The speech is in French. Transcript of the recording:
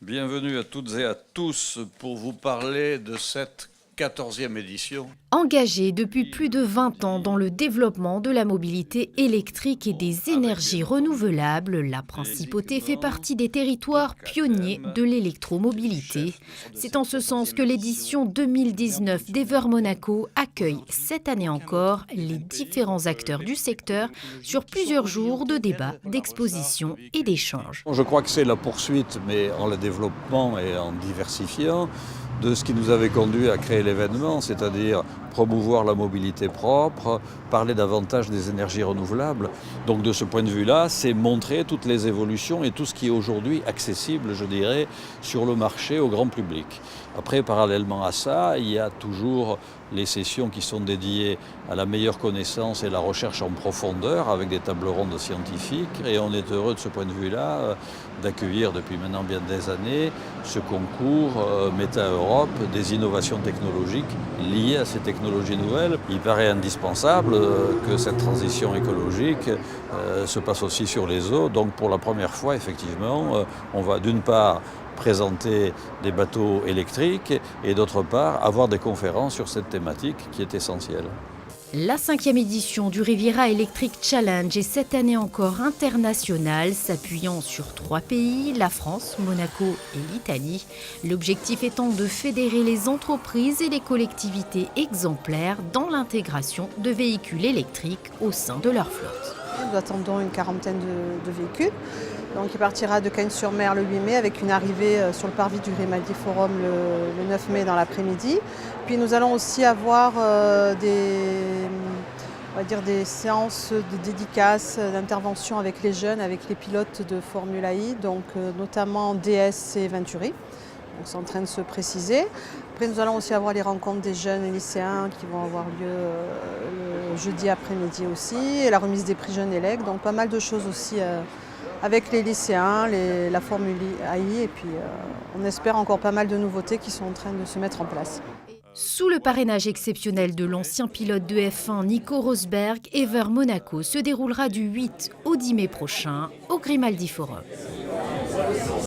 Bienvenue à toutes et à tous pour vous parler de cette 14e édition. Engagée depuis plus de 20 ans dans le développement de la mobilité électrique et des énergies renouvelables, la Principauté fait partie des territoires pionniers de l'électromobilité. C'est en ce sens que l'édition 2019 d'Ever Monaco accueille cette année encore les différents acteurs du secteur sur plusieurs jours de débats, d'expositions et d'échanges. Je crois que c'est la poursuite, mais en le développement et en diversifiant, de ce qui nous avait conduit à créer l'événement, c'est-à-dire promouvoir la mobilité propre, parler davantage des énergies renouvelables. Donc de ce point de vue-là, c'est montrer toutes les évolutions et tout ce qui est aujourd'hui accessible, je dirais, sur le marché au grand public. Après, parallèlement à ça, il y a toujours les sessions qui sont dédiées à la meilleure connaissance et la recherche en profondeur avec des tables rondes scientifiques. Et on est heureux de ce point de vue-là d'accueillir depuis maintenant bien des années ce concours Meta Europe des innovations technologiques liées à ces technologies nouvelles. Il paraît indispensable que cette transition écologique se passe aussi sur les eaux. Donc pour la première fois, effectivement, on va d'une part présenter des bateaux électriques et d'autre part avoir des conférences sur cette thématique qui est essentielle. La 5e édition du Riviera Electric Challenge est cette année encore internationale, s'appuyant sur 3 pays, la France, Monaco et l'Italie. L'objectif étant de fédérer les entreprises et les collectivités exemplaires dans l'intégration de véhicules électriques au sein de leur flotte. Nous attendons une quarantaine de véhicules. Donc il partira de Cagnes-sur-Mer le 8 mai avec une arrivée sur le parvis du Grimaldi Forum le 9 mai dans l'après-midi. Puis nous allons aussi avoir des séances de dédicaces, d'intervention avec les jeunes, avec les pilotes de Formula I, donc notamment DS et Venturi. Donc c'est en train de se préciser. Après nous allons aussi avoir les rencontres des jeunes et lycéens qui vont avoir lieu le jeudi après-midi aussi, et la remise des prix jeunes élèves. Donc pas mal de choses aussi avec les lycéens, la Formule AI, et puis on espère encore pas mal de nouveautés qui sont en train de se mettre en place. Sous le parrainage exceptionnel de l'ancien pilote de F1 Nico Rosberg, Ever Monaco se déroulera du 8 au 10 mai prochain au Grimaldi Forum.